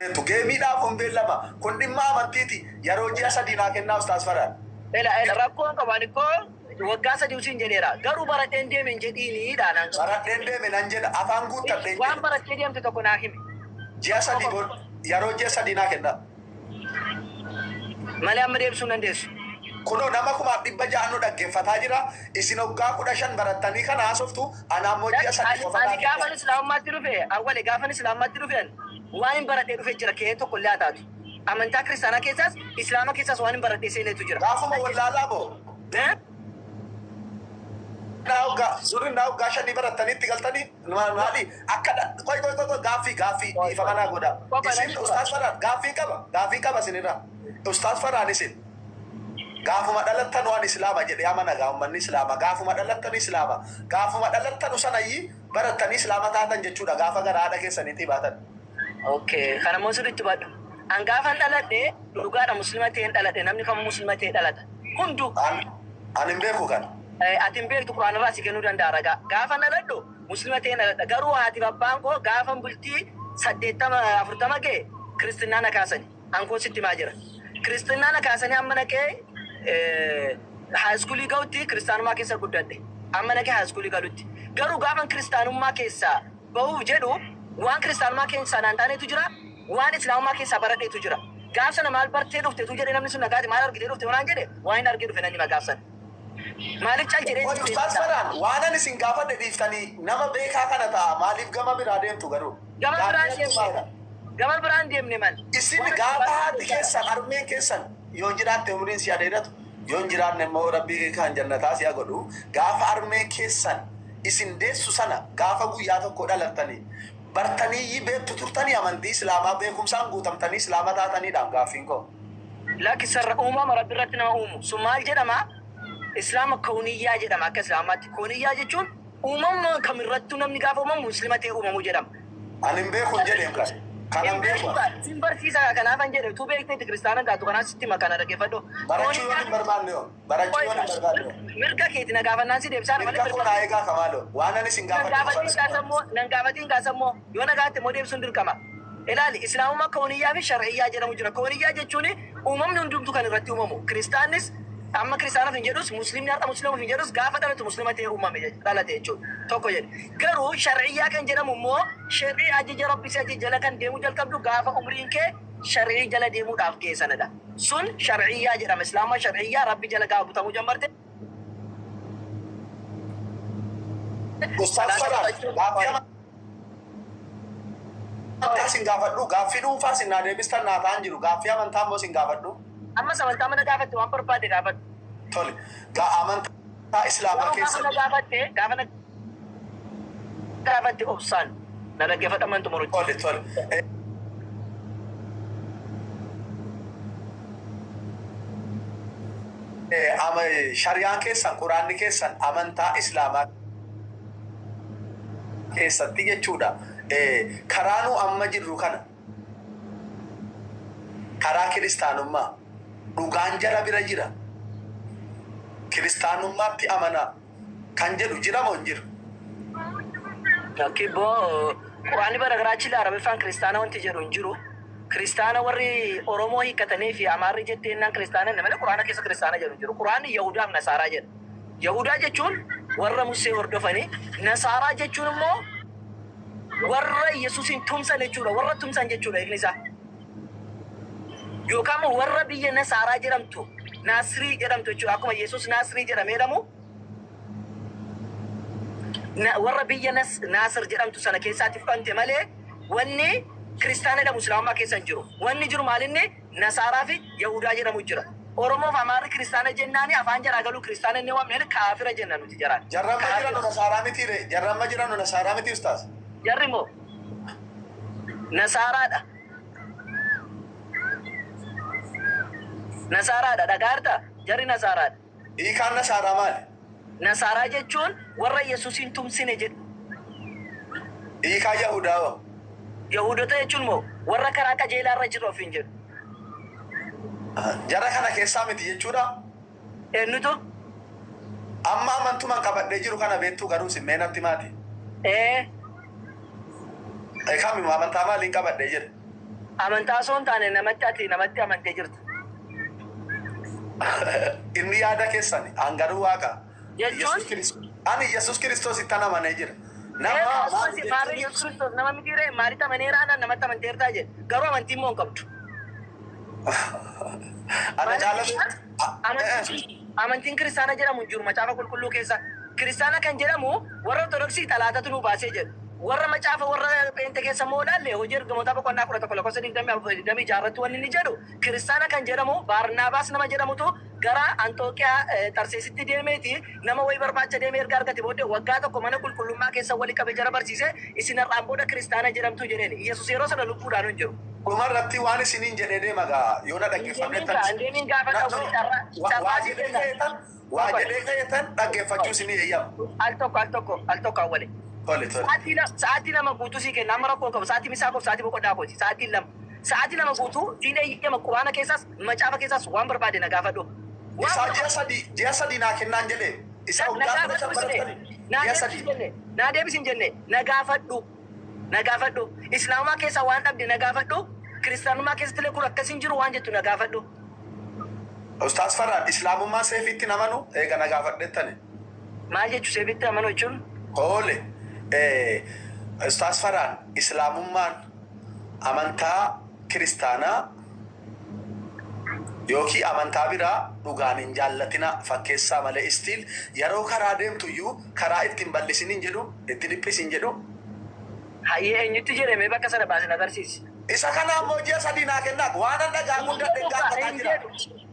Tu geemii dhaabuun beellama kun dhimma amantiiti yeroo ji'a sadii naa kennaa ustaas Faraan. Rakkoon qaban koo waggaa sadii usiin jedheera garuu baradheen deemen jedhiini dhaanaan. Baradheen deeme nan jedha afaan guuttadheen waan barattee deemte tokko naa himi. Ji'a sadii yeroo ji'a sadii naa kennaa. Malee amma deebisuu dandeessu. Kunoo nama 600 dhaggeeffataa jira isin waggaa 15 barattanii kana haasoftu anaammoo ji'a sadii qofa. Ani gaafan islaamummaatti dhufe awwalee gaafan islaamummaatti dhufeen waan hin baradhee dhufee jira kee tokko illee haa taatu. Amantaa kiristaanaa keessaas islaama keessaas waan hin baradhee seenetu jira. Gaafuma wallaalaa boo. Zuri naa waggaa 5 barattaniitti galtanii maali akka koy gaaffii ifa manaa godha. Isin ustaas Faraan gaaffii qaba isinirraa. Ustaas Faraan isin gaafuma dhalattan waan islaama jedhee amana gaafummanni islaama gaafuma dhalattan islaama gaafuma dhalattan sanayyi barattanii islaama taatan jechuudha gaafa gara haadha keessaniitti baatan. Okay, kana moo sirriitti badhu. An gaafan dhaladhe dhugaadha muslima ta'een dhaladhe namni kam muslima ta'ee dhalata. Hundu. Ani hin beeku kana. Ati hin beektu Qur'aan irraa si kennuu danda'a ragaa. Gaafan dhaladhu muslima ta'een dhaladha. Garuu haati babbaan koo gaafan bultii 40 ga'e kiristinnaa na kaasani. An koo sitti maa jira. Kiristinnaa na kaasanii amma naqee haayiskuulii ga'utti kiristaanummaa keessa guddadhe. Amma naqee haayiskuulii galutti. Garuu gaafan kiristaanummaa keessaa bahuuf jedhu waan kiristaanummaa keessaa naan taanetu jira. Waan islaamummaa keessaa baradheetu jira. Gaaf sana maal bartee dhufte tu jedhe namni sun nagaati maal argitee dhufte waan jedhe waan hin argee dhufe namni gaaf sana. Maaliif cal jedhee Wajji ustaas Faraan waan ani isin gaafadhe dhiiftanii nama beekaa kana ta'a maaliif gama biraa deemtu garuu. Gama biraan deemne man. Isin gaafa haati keessan armeen keessan yoo jiraatte umriin si adeeratu yoo hin jiraanne immoo rabbii kan jannataa si godhu gaafa armeen keessan isin deessu sana gaafa guyyaa tokko dhalattanii bartanii beektu turtanii amantii islaamaa beekumsaan guutamtanii islaama taataniidhaan gaaffiin koo. Lakki sarara uumama rabbi irratti nama uumu sun maal jedhama islaama kooniyyaa jedhama akka islaamaatti kooniyyaa jechuun uumama kamirrattuu namni gaafa uumamu muslima ta'e uumamu jedhama. Ani hin beeku hin jedheem kan. Kanan beeku. Sin barsiisaa kanaafan jedhe tu beekteeti kiristaana gaatu kanaan sitti makana dhaggeeffadhu. Barachuu yoo hin barbaanne yoo. Barachuu yoo hin barbaanne yoo. Mirga keeti na gaafannaan si deebisaan malee mirga koo naa eegaa kamaaloo waan ani isin gaafadhe. Nan gaafatiin kaasammoo yoo na gaatte moo deebisuun dirqama. Ilaali islaamummaa kooniyyaa fi shar'iyyaa jedhamu jira. Kooniyyaa jechuun uumamni hundumtuu kan irratti uumamu. Kiristaannis amma kiristaanaaf hin jedhus muslimni har'a muslimaaf hin jedhus gaafa dhalatu muslima ta'e uumame dhalate jechuudha. Tokko jedhe. Garuu shar'iyyaa kan jedhamu immoo shar'ii ajaja rabbi si ajaja jala kan deemuu jalqabdu gaafa umriin kee shar'ii jala deemuudhaaf ga'e sanadha. Sun shar'iyyaa jedhama. Islaama shar'iyyaa rabbi jala gaafa butamuu jalqabde. Ustaas Faraan amantaa sin gaafadhu gaaffii dhuunfaa sin naa deebistan naa ta'an jiru gaaffii amantaa immoo sin gaafadhu. Amma amantaa mana gaafatte waan barbaade gaafadhu. Tole amantaa islaamaa keessa. Gaafa gaafatte obsaan na dhaggeeffadhaman xumurutti. Tole. Shari'aan keessan quraanni keessan amantaa islaamaa keessatti jechuudha. Karaanuu amma jirru kana karaa kiristaanummaa dhugaan jara bira jira. Kiristaanummaatti amanaa kan jedhu jira moo hin jiru? Kibboo quraanni bara garaachi arabiffaan kiristaana wanti jedhu hin jiru. Kiristaana warri Oromoo hiikkatanii fi Amaarri jetteennaan kiristaana malee quraana keessa kiristaana jedhu hin jiru. Quraanni Yahudaaf Nasaaraa jedha. Yahudaa jechuun warra Musee hordofanii, Nasaaraa jechuun immoo warra Yesuusin tumsan jechuudha. Warra tumsan jechuudha hiikni isaa. Yookaan warra biyya Nasaaraa jedhamtu Naasirii jedhamtu jechuudha. Akkuma Yesuus Naasirii jedhamee jedhamu warra biyya Naasir jedhamtu sana keessaatti fudhante malee wanni kiristaana jedhamu islaamummaa keessa hin jiru. Wanni jiru maalinni Nasaaraa fi Yahudaa jedhamu jira. Oromoo fi Amaarri kiristaana jennaani afaan jaraa galuu kiristaana inni waamne kaafira jenna nuti jaraan. Jarramma jiran Nasaaraa miti re. Jarramma jiran Nasaaraa miti ustaas. Jarri moo Nasaaraadha. Nasaaraadha dhagaarta jarri Nasaaraadha. Hiikaan Nasaaraa maali? Nasaaraa jechuun warra Yesuusin tumsine jedhu. Hiikaa Yahudaa hoo? Yahudota jechuun moo warra karaa qajeelaa irra jiru ofiin jedhu. Jara kana keessaa miti jechuudha. Eenyutu? Amma amantumaan qabadhee jiru kana beektuu garuu simmee natti maati? Kamiyyuu amantaa maaliin qabadhee jira? Amantaa osoo hin taane namatti amantee jirtu. Inni yaada keessan hangaruu waaqa. Jechuun? Ani Yesuus Kiristoos itti amanee jira. Maarree Yesuus Kiristoos nama mitiiree maalitti amaneeraa namatti amanteertaa jedhe. Garuu amantii immoo hin qabdu. Ana jaalatu. Amantiin kiristaana jedhamu hin jiru macaafa qulqulluu keessa. Kiristaana kan jedhamu warra ortodoksii xalaatatu nu baasee jedhu. Warra macaafa warra peente keessa immoo ilaalle hojii ergamoota boqonnaa 11 irratti wanni inni jedhu kiristaana kan jedhamu Baarnaabaas nama jedhamutu gara Antookiyaa Tarseesitti deemeeti nama wayii barbaacha deemee erga argate booddee waggaa tokko mana qulqullummaa keessa walii qabe jara barsiise isin har'aan booda kiristaana jedhamtu jedheen Yesuus yeroo sana lubbuudhaan hin jiru. Dhumarratti waan isiniin jedhee deema gaa yoo na dhaggeeffameettan. Deemiin gaafa dhabu waa jedhee ka'eetan dhaggeeffachuu isinii eeyyamu. Al tokko awwale. Sa'aatii lama guutuu sii kenna amma rakkoo qabu sa'aatii misaa qabu sa'aatii boqonnaa kooti sa'aatii lama guutuu siin eeyyama quraana keessaas macaafa keessaas waan barbaade na gaafadhu. Isaa ji'a sadii naa kennaan jedhee isaa hundaa kana baratanii ji'a sadii. Naa deebisin jenne na gaafadhu islaamumaa keessa waan dhabde na gaafadhu kiristaanummaa keessatti illee kun akkasiin jiru waan jettu na gaafadhu. Ustaas Faraan islaamummaa seefitti namanu eega na gaafadhettani. Maal jechu seefitti namanu jechuun? Hoole. Ustaas Faraan islaamummaan amantaa kiristaanaa yookiin amantaa biraa dhugaan hin jaallatina fakkeessaa malee istiil yeroo karaa deemtu iyyuu karaa ittiin bal'isiniin jedhu itti dhiphisin jedhu. Hayyee eenyutti jedhame bakka sana baasin agarsiisi. Isa kana ammoo ji'a sadii naa kennaa waan an dhagaa guddaa dhaggaa jira.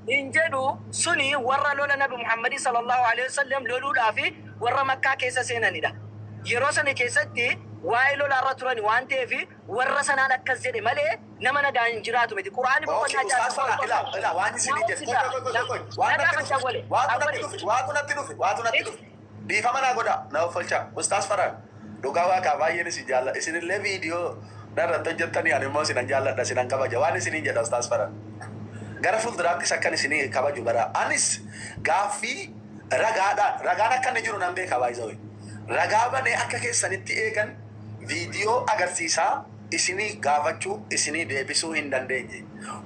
Hin jedhu suni warra lola Nabi Muhammad sallallahu alaihi wasallam loluudhaa fi warra Makkaa keessa seenanidha. Yeroo sana keessatti waa'ee lolaa irra turan waan ta'eef warra sanaan akkas jedhe malee nama nagaan hin jiraatu miti. Quraani boqonnaa jaallatu. Waan isinii jedhu. Waatu natti dhufe. Dhiifama naa godha. Na offolcha. Ustaas Faraan dhugaa waaqaa baay'een isin jaalla. Isinillee viidiyoo narratti hojjettanii ani immoo isinan jaalladha isinan kabaja. Waan isinii jedha Ustaas Faraan. Gara fuulduraattis akkan isinii kabaju bara. Anis gaaffii ragaan akka inni jiru nan beeka baay'isawee. Ragaa banee akka keessanitti eegan viidiyoo agarsiisaa isinii gaafachuu isinii deebisuu hin dandeenye.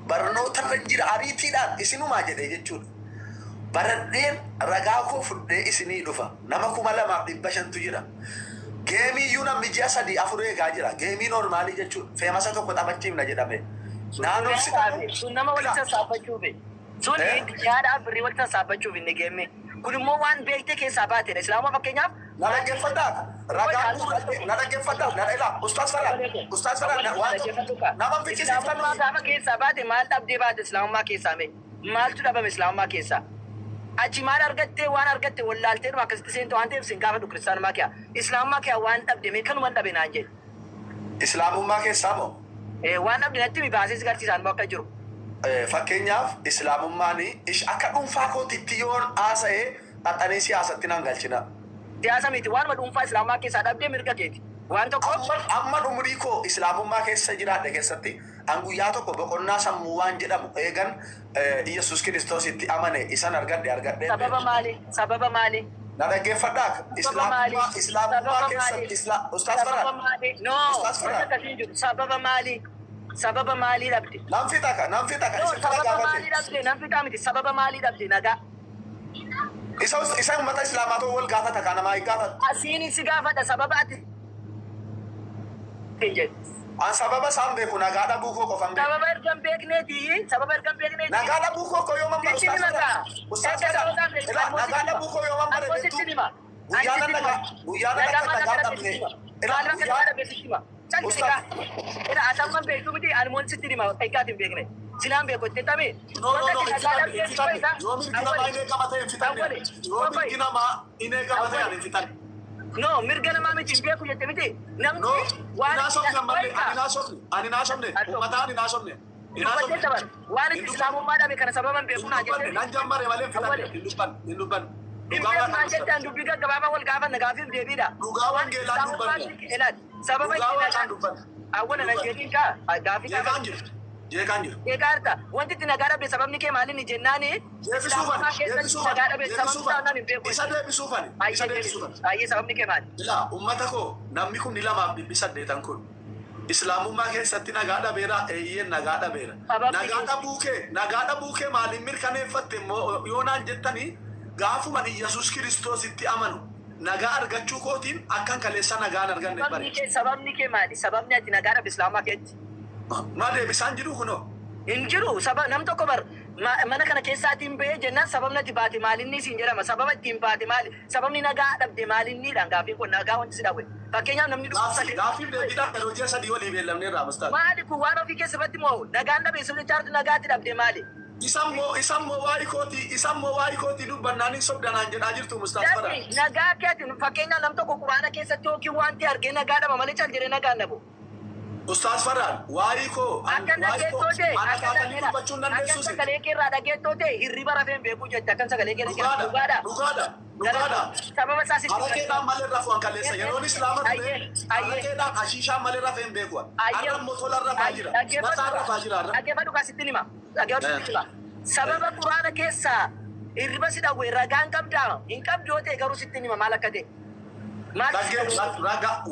Barnoota irra jira ariitiidhaan isinumaa jedhee jechuudha. Baradheen ragaa koo fudhee isinii dhufa. Nama 2,500tu jira. Geemii iyyuu namni ji'a 3-4 eegaa jira. Geemii normaalii jechuudha. Feemasa tokko taphachiifna jedhame. Sun nama walitti sassaabachuufi. Sun yaada birrii walitti sassaabachuuf inni geemee. Kun immoo waan beektee keessaa baatedha. Islaamuma fakkeenyaaf. Na dhaggeeffadhaa. Ragaa na dhaggeeffadhaa. Na ilaa. Ustaas Faraan nama fichisiiftan. Islaamummaa gaafa keessaa baate maal dhabdee baate islaamummaa keessaa mee? Maaltu dhabame islaamummaa keessaa? Achi maal argattee waan argatte wallaaltee dhuma akkasitti seentu waan ta'eef sin gaafadhu kiristaanummaa kee. Islaamummaa kee waan dhabde mee kanuma dhabe naan jedhe. Islaamummaa keessaa moo? Waan dhabde natti mi baasee sigarsiisaan moo akka jiru? Fakkeenyaaf islaamummaan akka dhuunfaa kootitti yoon haasa'ee dhaxanii siyaasatti nan galchina. Siyaasa miti waanuma dhuunfaa islaamummaa keessaa dhabdee mirga keeti. Waan tokko amma umurii koo islaamummaa keessa jiraadhe keessatti an guyyaa tokko boqonnaa sammuu waan jedhamu eegan Yesuus Kiristoositti amane isan argadhe. Sababa maali? Na dhaggeeffadhaa. Islaamummaa keessatti Ustaas Faraan. Ustaas Faraan. Sababa maalii dhabde? Nan fixa. Sababa maalii dhabde? Nan fixa miti. Sababa maalii dhabde nagaa? Isa ummata islaamaa ta'uu wal gaafata kana maa gaafata? Asiin si gaafata sababa ati. An sababa isaan beeku nagaa dhabuu koo qofan beeku. Sababa ergan beekneeti. Nagaa dhabuu koo yoo mamma Ustaas Faraan. Nagaa dhabuu koo yoo mamma beektu. Guyyaana nagaa dhabne. Ustaas. Asamman beektu miti almoon sitti dhima eeggaatiin beekne. Silaan beeku itti tabe. No, mirga namaa miti hin beeku jette miti. Namni waan ani naasofne. Waan itti islaamummaa dhabe kana sababa hin beeku naa jette. Nan jammare malee hin dubbanne. Dhugaan jettaan dubbii gaggabaabaa wal gaafanna gaafiif deebiidha. Dhugaa wangeelaa dubbanne. Sababa itti awwala nan jedhiin kaa gaafii jeeqaan jiru. Eegaarta wanti itti nagaa dhabe sababni kee maaliin jennaani islaamummaa keessatti nagaa dhabe sababni isaa nan hin beeku. Isa deebisuufani. Ayyee sababni kee maali? Ilaa ummata koo namni kun 2,800 kun Islaamummaa keessatti nagaa dhabeera, eeyyeen nagaa dhabeera. Nagaa dhabuu kee maaliin mirkaneeffatte immoo yoo naan jettanii gaafuma Yesuus Kiristoositti amanu nagaa argachuu kootiin akkan kaleessa nagaan arganne bare. Sababni kee maali? Sababni ati nagaa dhabe Islaamaa keetti. Maa deebisaan jiru kunoo. Hin jiru. Nam tokko bar mana kana keessaatiin ba'ee jennaan sababni ati baate maalinni siin jedhama. Sababa ittiin baate maali? Sababni nagaa dhabde maalinniidhaan gaafiin kun nagaa wanti si dhawe. Fakkeenyaaf namni Gaafiin deebiidhaan kan hojii sadii walii beellamnee irraa mustaadha. Maali kun waan ofii keessatti moo nagaan dhabe sun ijaartu nagaatti dhabde maali? Isammoo waa'ee kootii dubbannaan sobdanaan jedhaa jirtu mustaasfara. Nagaa keetiin fakkeenyaaf nam tokko quraana keessatti yookiin wanti argee nagaa dhaba malee cal jedhee nagaan dhabu. Ustaasfaraan waa'ee koo akka dhageettoo ta'e kaatanii dubbachuun dandeessu si. Sagalee keerraa dhageettoo ta'e hirriba rafeen beekuu jette akkan sagalee keerraa dhugaadha. Sababa isaa sitti Arakeedhaan malee rafuun kalleessa yeroon islaama ture arakeedhaan hashiishaan malee rafeen beekuun har'a motola rafaa jira mataa rafaa jira har'a. Dhaggeeffadhu kaasitti nima. Sababa quraana keessaa hirriba si dhawwee ragaan qabdaa hin qabdu yoo ta'e garuu sitti nima maal akka ta'e.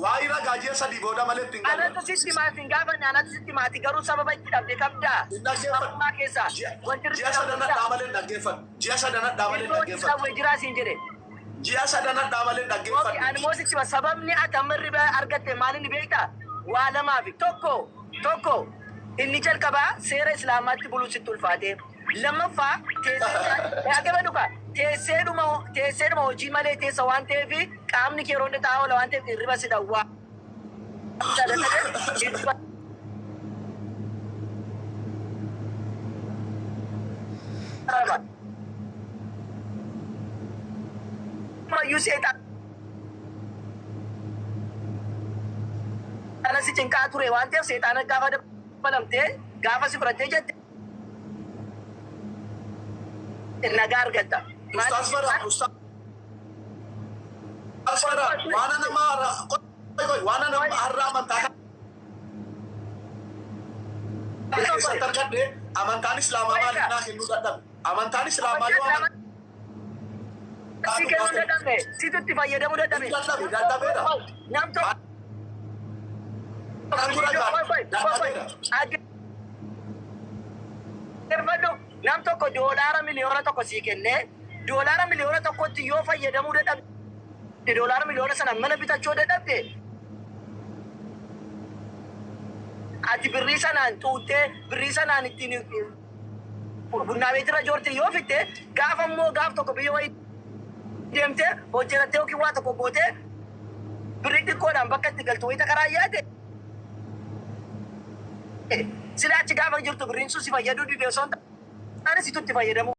Waa'ee ragaa ji'a sadii booda malee ittiin qabda. Anatu sitti maati hin gaafanne anatu sitti maati garuu sababa itti dhabde qabdaa. Sababaa keessaa wanti ji'a sadanadhaa malee dhaggeeffadhu. Ji'a sadanadhaa malee dhaggeeffadhu. Jiraa siin jedhe. Ji'a sadanadhaa malee dhaggeeffadhu. Ani moosichi sababni ati amma hirriba argatte maaliin beektaa? Waa lamaafi tokko inni jalqabaa seera islaamaatti buluu sitti ulfaate. Lammaffaa teesseedhuma hojii malee teessa waan ta'eef qaamni kee yeroo taa'aa oola waan ta'eef hirriba si dhawwaa. Mayyuu seetaan si cinqaa ture waan ta'eef seetaan gaafa dabalamtee gaafa si fudhattee jette. Nagaa argatta. Ustaasfara waan nama har'a amantaa keessatti argadhe amantaan islaamaa maaliif naa kennuu dadhabe? Amantaan islaamaa yoo si kennuu dadhabe situtti fayyadamuu dadhabe. Dadhabeera. Nam tokko nam tokko doolaara miliyoona tokko sii kennee doolaara miliyoona tokkotti yoo fayyadamuu dadhabde doolaara miliyoona sana mana bitachuu dadhabde ati birrii sanaan xuuttee birrii sanaan ittiin bunnaa beetira joorte yoo fitte gaafa immoo gaaf tokko biyya wayii deemtee hojjetattee yookiin waa tokko gootee birrii xiqqoodhaan bakka itti galtu wayita karaa yaade sila achi gaafa jirtu birriin sun si fayyaduu didee osoo hin taane situtti fayyadamu.